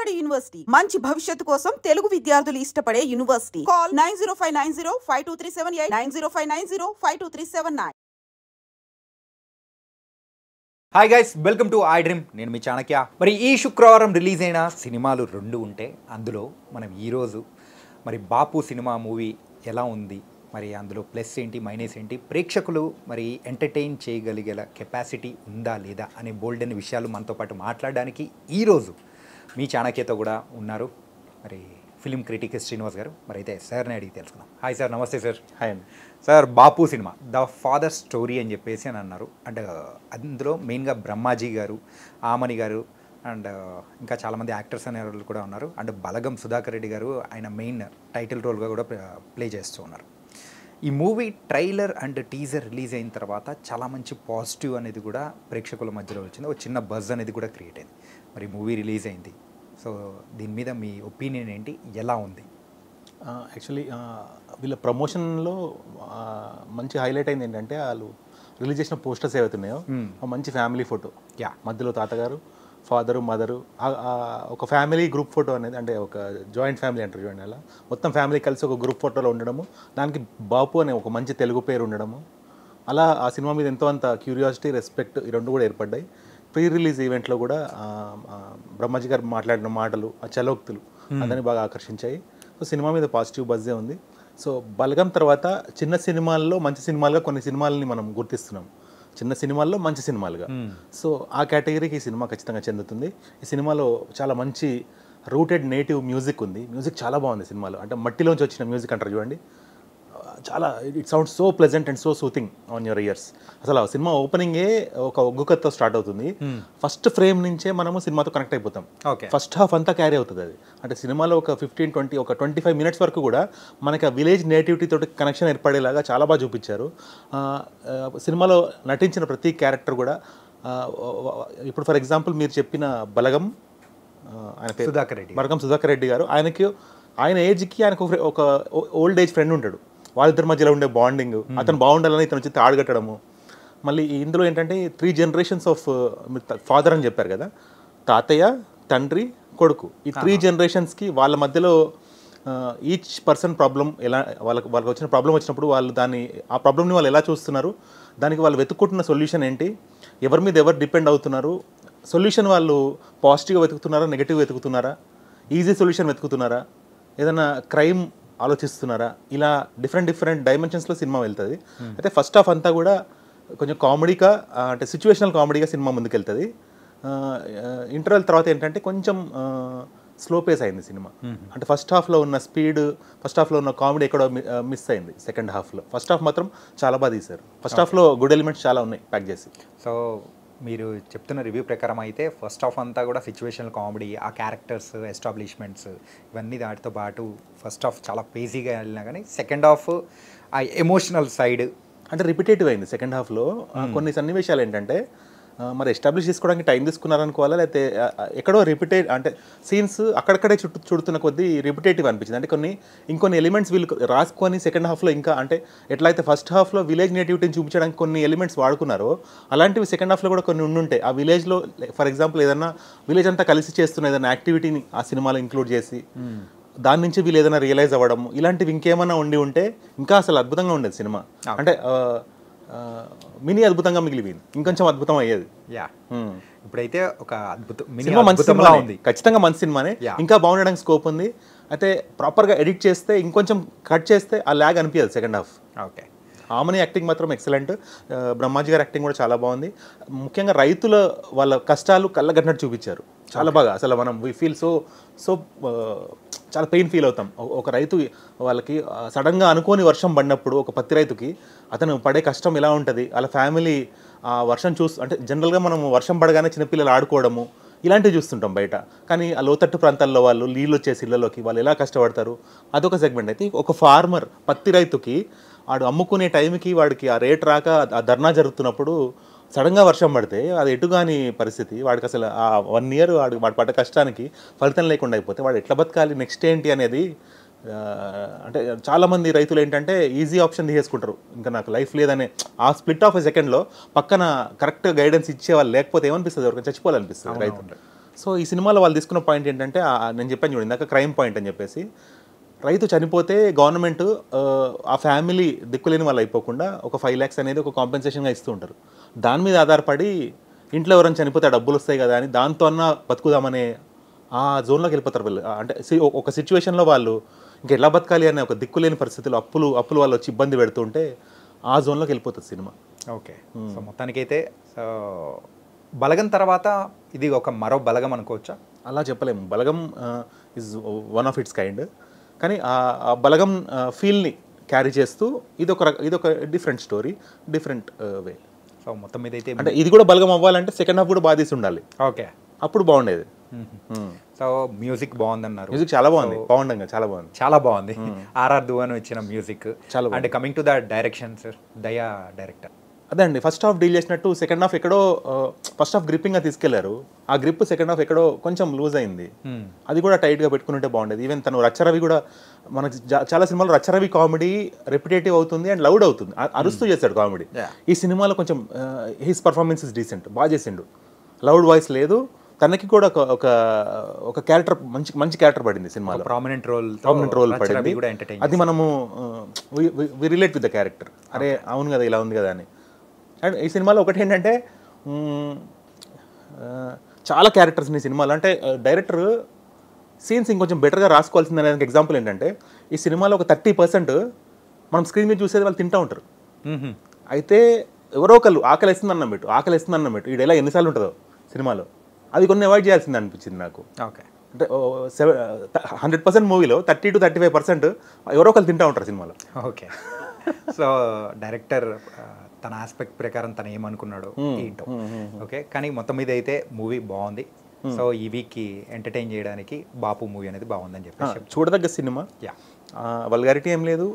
Vijayawada university మంచి భవిష్యత్తు కోసం తెలుగు విద్యార్థులు ఇష్టపడే university. Call 9059052378 9059052379. Hi guys, welcome to I dream. నేను మీ చాణక్య. మరి ఈ శుక్రవారం రిలీజ్ అయిన సినిమాలు 2 ఉంటే అందులో మనం ఈరోజు మరి బాపు సినిమా మూవీ ఎలా ఉంది, మరి అందులో ప్లస్ ఏంటి మైనస్ ఏంటి, ప్రేక్షకులు మరి ఎంటర్టైన్ చేయగలిగేలా కెపాసిటీ ఉందా లేదా అనే బోల్డ్ అనే విషయాలు మనతో పాటు మాట్లాడడానికి ఈరోజు మీ చాణక్యతో కూడా ఉన్నారు మరి ఫిలిం క్రిటిక్ శ్రీనివాస్ గారు. మరి అయితే సార్ని అడిగి తెలుసుకుందాం. Hi sir. నమస్తే సార్. హాయ్ అండి. Sir, Bapu cinema the father story అని చెప్పేసి అని అన్నారు. అండ్ అందులో మెయిన్గా బ్రహ్మాజీ గారు, ఆమని గారు అండ్ ఇంకా చాలామంది యాక్టర్స్ అనే వాళ్ళు కూడా ఉన్నారు. అండ్ బలగం సుధాకర్ రెడ్డి గారు ఆయన మెయిన్ టైటిల్ రోల్గా కూడా ప్లే చేస్తూ ఉన్నారు. ఈ movie trailer and teaser release అయిన తర్వాత చాలా మంచి పాజిటివ్ అనేది కూడా ప్రేక్షకుల మధ్యలో వచ్చింది. ఒక చిన్న బజ్ అనేది కూడా క్రియేట్ అయింది. మరి మూవీ రిలీజ్ అయింది, సో దీని మీద మీ ఒపీనియన్ ఏంటి, ఎలా ఉంది? యాక్చువల్లీ వీళ్ళ ప్రమోషన్లో మంచి హైలైట్ అయింది ఏంటంటే, వాళ్ళు రిలీజ్ చేసిన పోస్టర్స్ ఏవైతున్నాయో మంచి ఫ్యామిలీ ఫోటో, మధ్యలో తాతగారు, ఫాదరు, మదరు, ఒక ఫ్యామిలీ గ్రూప్ ఫోటో అనేది, అంటే ఒక జాయింట్ ఫ్యామిలీ అంటారు చూడండి, అలా మొత్తం ఫ్యామిలీ కలిసి ఒక గ్రూప్ ఫోటోలో ఉండడము, దానికి బాపు అనే ఒక మంచి తెలుగు పేరు ఉండడము, అలా ఆ సినిమా మీద ఎంతో అంత క్యూరియాసిటీ, రెస్పెక్ట్ ఈ రెండు కూడా ఏర్పడ్డాయి. ప్రీ రిలీజ్ ఈవెంట్లో కూడా బ్రహ్మాజీ గారు మాట్లాడిన మాటలు, ఆ చలోక్తులు అదని బాగా ఆకర్షించాయి. సో సినిమా మీద పాజిటివ్ బజ్జే ఉంది. సో బలగం తర్వాత చిన్న సినిమాల్లో మంచి సినిమాలుగా కొన్ని సినిమాలని మనం గుర్తిస్తున్నాం, చిన్న సినిమాల్లో మంచి సినిమాలుగా. సో ఆ కేటగిరీకి ఈ సినిమా ఖచ్చితంగా చెందుతుంది. ఈ సినిమాలో చాలా మంచి రూటెడ్ నేటివ్ మ్యూజిక్ ఉంది. మ్యూజిక్ చాలా బాగుంది సినిమాలో, అంటే మట్టిలోంచి వచ్చిన మ్యూజిక్ అంటారు చూడండి, చాలా it sounds so pleasant and so soothing on your years. అసలు ఆ సినిమా ఓపెనింగే ఒక ఒగ్గుకతో స్టార్ట్ అవుతుంది. ఫస్ట్ ఫ్రేమ్ నుంచే మనము సినిమాతో కనెక్ట్ అయిపోతాం. ఫస్ట్ హాఫ్ అంతా క్యారీ అవుతుంది అది. అంటే సినిమాలో ఒక 15-20 ఒక 25 మినిట్స్ వరకు కూడా మనకి ఆ విలేజ్ నేటివిటీ తోటి కనెక్షన్ ఏర్పడేలాగా చాలా బాగా చూపించారు. సినిమాలో నటించిన ప్రతి క్యారెక్టర్ కూడా, ఇప్పుడు ఫర్ ఎగ్జాంపుల్ మీరు చెప్పిన బలగం, ఆయన పేరు సుధాకర్ రెడ్డి, బలగం సుధాకర్ రెడ్డి గారు, ఆయన ఏజ్కి ఆయనకు ఒక ఓల్డ్ ఏజ్ ఫ్రెండ్ ఉంటాడు. వాళ్ళిద్దరి మధ్యలో ఉండే బాండింగ్, అతను బాగుండాలని ఇతను వచ్చి తాడుగట్టడము. మళ్ళీ ఇందులో ఏంటంటే 3 generations ఆఫ్ ఫాదర్ అని చెప్పారు కదా, తాతయ్య, తండ్రి, కొడుకు, ఈ 3 generations వాళ్ళ మధ్యలో ఈచ్ పర్సన్ ప్రాబ్లం ఎలా, వాళ్ళకి వచ్చిన ప్రాబ్లం వచ్చినప్పుడు వాళ్ళు ఆ ప్రాబ్లమ్ని వాళ్ళు ఎలా చూస్తున్నారు, దానికి వాళ్ళు వెతుక్కుంటున్న సొల్యూషన్ ఏంటి, ఎవరి మీద ఎవరు డిపెండ్ అవుతున్నారు, సొల్యూషన్ వాళ్ళు పాజిటివ్గా వెతుకుతున్నారా, నెగిటివ్ వెతుకుతున్నారా, ఈజీ సొల్యూషన్ వెతుకుతున్నారా, ఏదైనా క్రైమ్ ఆలోచిస్తున్నారా, ఇలా డిఫరెంట్ డైమెన్షన్స్లో సినిమా వెళ్తుంది. అయితే ఫస్ట్ హాఫ్ అంతా కూడా కొంచెం కామెడీగా, అంటే సిచ్యువేషనల్ కామెడీగా సినిమా ముందుకెళ్తుంది. ఇంటర్వెల్ తర్వాత ఏంటంటే కొంచెం స్లో పేస్ అయింది సినిమా. అంటే ఫస్ట్ హాఫ్లో ఉన్న స్పీడ్, ఫస్ట్ హాఫ్లో ఉన్న కామెడీ ఎక్కడో మిస్ అయింది సెకండ్ హాఫ్లో. ఫస్ట్ హాఫ్ మాత్రం చాలా బాగా తీశారు. ఫస్ట్ హాఫ్లో గుడ్ ఎలిమెంట్స్ చాలా ఉన్నాయి ప్యాక్ చేసి. సో మీరు చెప్తున్న రివ్యూ ప్రకారం అయితే ఫస్ట్ హాఫ్ అంతా కూడా సిచ్యువేషనల్ కామెడీ, ఆ క్యారెక్టర్స్ ఎస్టాబ్లిష్మెంట్స్ ఇవన్నీ దాటితో పాటు ఫస్ట్ హాఫ్ చాలా పేజీగా వెళ్ళినా కానీ సెకండ్ హాఫ్ ఆ ఎమోషనల్ సైడ్ అంటే రిపిటేటివ్ అయింది. సెకండ్ హాఫ్లో కొన్ని సన్నివేశాలు ఏంటంటే మరి ఎస్టాబ్లిష్ చేసుకోవడానికి టైం తీసుకున్నారనుకోవాలా, లేకపోతే ఎక్కడో అంటే సీన్స్ అక్కడక్కడే చుడుతున్న కొద్దీ రిపిటేటివ్ అనిపించింది. అంటే ఇంకొన్ని ఎలిమెంట్స్ వీళ్ళు రాసుకొని సెకండ్ హాఫ్లో ఇంకా, అంటే ఎట్లయితే ఫస్ట్ హాఫ్లో విలేజ్ నేటివిటీని చూపించడానికి కొన్ని ఎలిమెంట్స్ వాడుకున్నారో, అలాంటివి సెకండ్ హాఫ్లో కూడా కొన్ని ఉండుంటాయి. ఆ విలేజ్లో ఫర్ ఎగ్జాంపుల్ ఏదైనా విలేజ్ అంతా కలిసి చేస్తున్న ఏదైనా యాక్టివిటీని ఆ సినిమాలో ఇంక్లూడ్ చేసి దాని నుంచి వీళ్ళు ఏదైనా రియలైజ్ అవ్వడం, ఇలాంటివి ఇంకేమైనా ఉంటే ఇంకా అసలు అద్భుతంగా ఉండేది సినిమా. అంటే మినీ అద్భుతంగా మిగిలిపోయింది, ఇంకొంచెం అద్భుతం అయ్యేది. ఇప్పుడైతే ఒక అద్భుతం సినిమా, మంచి సినిమా ఉంది, ఖచ్చితంగా మంచి సినిమానే, ఇంకా బాగుండడానికి స్కోప్ ఉంది. అయితే ప్రాపర్గా ఎడిట్ చేస్తే, ఇంకొంచెం కట్ చేస్తే ఆ ల్యాగ్ అనిపించదు second half. Okay. Aamani acting మాత్రం ఎక్సలెంట్, బ్రహ్మాజీ గారి యాక్టింగ్ కూడా చాలా బాగుంది. ముఖ్యంగా రైతుల వాళ్ళ కష్టాలు కళ్ళగట్టినట్టు చూపించారు చాలా బాగా. అసలు మనం వీ ఫీల్ సో చాలా పెయిన్ ఫీల్ అవుతాం. ఒక రైతు వాళ్ళకి సడన్గా అనుకోని వర్షం పడినప్పుడు, ఒక పత్తి రైతుకి అతను పడే కష్టం ఎలా ఉంటుంది, వాళ్ళ ఫ్యామిలీ ఆ వర్షం అంటే జనరల్గా మనం వర్షం పడగానే చిన్నపిల్లలు ఆడుకోవడము ఇలాంటివి చూస్తుంటాం బయట, కానీ ఆ లోతట్టు ప్రాంతాల్లో వాళ్ళు నీళ్ళు వచ్చేసి ఇళ్ళలోకి వాళ్ళు ఎలా కష్టపడతారు, అదొక సెగ్మెంట్. అయితే ఒక ఫార్మర్, పత్తి రైతుకి వాడు అమ్ముకునే టైంకి వాడికి ఆ రేట్ రాక ఆ ధర్నా జరుగుతున్నప్పుడు సడన్గా వర్షం పడితే అది ఎటుగాని పరిస్థితి, వాడికి అసలు ఆ 1 year వాడు పడ్డ కష్టానికి ఫలితం లేకుండా అయిపోతే వాడు ఎట్లా బతకాలి, నెక్స్ట్ ఏంటి అనేది అంటే చాలామంది రైతులు ఏంటంటే ఈజీ ఆప్షన్ తీసేసుకుంటారు, ఇంకా నాకు లైఫ్ లేదనే ఆ స్ప్లిట్ ఆఫ్ ఎ సెకండ్లో పక్కన కరెక్ట్ గైడెన్స్ ఇచ్చే వాళ్ళు లేకపోతే ఏమనిపిస్తుంది, ఎవరికి చచ్చిపోవాలనిపిస్తుంది రైతు. సో ఈ సినిమాలో వాళ్ళు తీసుకున్న పాయింట్ ఏంటంటే నేను చెప్పాను చూడండి ఇందాక క్రైమ్ పాయింట్ అని చెప్పేసి, రైతు చనిపోతే గవర్నమెంట్ ఆ ఫ్యామిలీ దిక్కులేని వాళ్ళు అయిపోకుండా ఒక 5 lakhs అనేది ఒక కాంపెన్సేషన్గా ఇస్తూ ఉంటారు. దాని మీద ఆధారపడి ఇంట్లో ఎవరైనా చనిపోతే ఆ డబ్బులు వస్తాయి కదా అని దాంతో అన్న బతుకుదామనే ఆ జోన్లోకి వెళ్ళిపోతారు వీళ్ళు. అంటే ఒక సిచ్యువేషన్లో వాళ్ళు ఇంకా ఎలా బతకాలి అనే ఒక దిక్కులేని పరిస్థితులు, అప్పులు వాళ్ళు వచ్చి ఇబ్బంది పెడుతుంటే ఆ జోన్లోకి వెళ్ళిపోతుంది సినిమా. ఓకే. సో మొత్తానికైతే బలగం తర్వాత ఇది ఒక మరో బలగం అనుకోవచ్చా? అలా చెప్పలేము. Balagam is one of its kind. కానీ ఆ బలగం ఫీల్ని క్యారీ చేస్తూ ఇదొక different story, different way. So మొత్తం మీద అయితే అంటే ఇది కూడా బలగం అవ్వాలంటే సెకండ్ హాఫ్ కూడా బాగా తీసి ఉండాలి. ఓకే. అప్పుడు బాగుండేది. So music బాగుందన్నారు. మ్యూజిక్ చాలా బాగుంది, బాగుండగా చాలా బాగుంది. ఆర్ఆర్ దువాను ఇచ్చిన మ్యూజిక్ చాలా and coming to the direction sir, దయా డైరెక్టర్. అదే అండి, ఫస్ట్ హాఫ్ డీల్ చేసినట్టు సెకండ్ హాఫ్ ఎక్కడో, ఫస్ట్ హాఫ్ గ్రిప్పింగ్గా తీసుకెళ్లారు, ఆ గ్రిప్ సెకండ్ హాఫ్ ఎక్కడో కొంచెం లూజ్ అయింది. అది కూడా టైట్గా పెట్టుకుంటే బాగుండేది. ఈవెన్ తను రచ్చరవి కూడా, మనకి చాలా సినిమాలో రచ్చరవి కామెడీ రెపిటేటివ్ అవుతుంది అండ్ లౌడ్ అవుతుంది, అరుస్తూ చేస్తాడు కామెడీ. ఈ సినిమాలో కొంచెం హిస్ పర్ఫార్మెన్స్ ఇస్ డీసెంట్, బాగా చేసిండు, లౌడ్ వాయిస్ లేదు. తనకి కూడా ఒక క్యారెక్టర్, మంచి క్యారెక్టర్ పడింది సినిమాలో, ప్రామినెంట్ రోల్ పడింది. అది మనము we relate with the character, అరే అవును కదా ఇలా ఉంది కదా అని. అండ్ ఈ సినిమాలో ఒకటి ఏంటంటే చాలా క్యారెక్టర్స్ ఈ సినిమాలో, అంటే డైరెక్టర్ సీన్స్ ఇంకొంచెం బెటర్గా రాసుకోవాల్సింది అనే ఎగ్జాంపుల్ ఏంటంటే, ఈ సినిమాలో ఒక 30% మనం స్క్రీన్ మీద చూసేది వాళ్ళు తింటూ ఉంటారు. అయితే ఎవరో ఒకళ్ళు ఆకలిస్తుంది అన్నం పెట్టు ఈ డైలాగ్ ఎన్నిసార్లు ఉంటుందో సినిమాలో, అది కొన్ని అవాయిడ్ చేయాల్సింది అనిపించింది నాకు. ఓకే. అంటే 100% మూవీలో 30 to 35% ఎవరో ఒకళ్ళు తింటూ ఉంటారు సినిమాలో. ఓకే. సో డైరెక్టర్ తన ఆస్పెక్ట్ ప్రకారం తను ఏమనుకున్నాడో ఏంటో. ఓకే. కానీ మొత్తం మీద అయితే మూవీ బాగుంది. సో ఈ వీక్కి ఎంటర్టైన్ చేయడానికి బాపు మూవీ అనేది బాగుందని చెప్పేసి చూడదగ్గ సినిమా. వల్గారిటీ ఏం లేదు,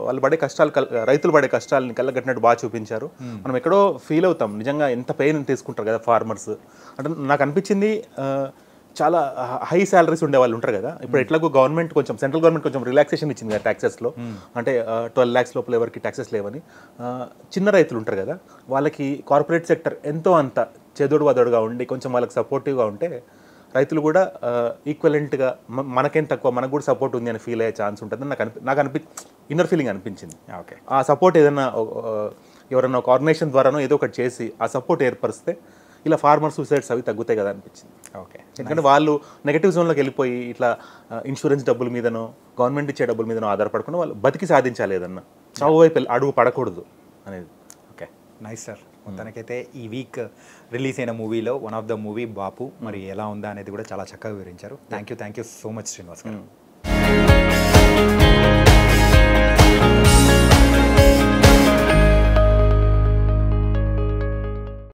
వాళ్ళు పడే కష్టాలు, రైతులు పడే కష్టాలని కళ్ళగట్టినట్టు బాగా చూపించారు. మనం ఎక్కడో ఫీల్ అవుతాం, నిజంగా ఎంత పెయిన్ తీసుకుంటారు కదా ఫార్మర్స్. అంటే నాకు అనిపించింది చాలా హై శాలరీస్ ఉండే వాళ్ళు ఉంటారు కదా, ఇప్పుడు ఎట్లాగో గవర్నమెంట్ కొంచెం, సెంట్రల్ గవర్నమెంట్ కొంచెం రిలాక్సేషన్ ఇచ్చింది కదా ట్యాక్సెస్లో, అంటే 12 lakhs లోపల ఎవరికి ట్యాక్సెస్ లేవని. చిన్న రైతులు ఉంటారు కదా, వాళ్ళకి కార్పొరేట్ సెక్టర్ ఎంతో అంత చెదోడు వదోడుగా ఉండి కొంచెం వాళ్ళకి సపోర్టివ్గా ఉంటే రైతులు కూడా ఈక్వలెంట్గా మనకేం తక్కువ, మనకు కూడా సపోర్ట్ ఉంది అని ఫీల్ అయ్యే ఛాన్స్ ఉంటుందని నాకు ఇన్నర్ ఫీలింగ్ అనిపించింది. ఓకే. ఆ సపోర్ట్ ఏదైనా ఎవరైనా ఒక ఆర్గనైజేషన్ ద్వారానో ఏదో ఒకటి చేసి ఆ సపోర్ట్ ఏర్పరిస్తే ఇలా ఫార్మర్ సూసైడ్స్ అవి తగ్గుతాయి కదా అనిపించింది. ఓకే. ఎందుకంటే వాళ్ళు నెగటివ్ జోన్లోకి వెళ్ళిపోయి ఇట్లా ఇన్సూరెన్స్ డబ్బుల మీదనో గవర్నమెంట్ ఇచ్చే డబ్బుల మీదనో ఆధారపడకుండా వాళ్ళు బతికి సాధించాలి, ఏదన్నా చావు వైపు అడుగు పడకూడదు అనేది. Okay, nice sir. మొత్తానికైతే ఈ వీక్ రిలీజ్ అయిన మూవీలో వన్ ఆఫ్ ద మూవీ బాపు మరి ఎలా ఉందా అనేది కూడా చాలా చక్కగా వివరించారు. Thank you so much Srinivas గారు.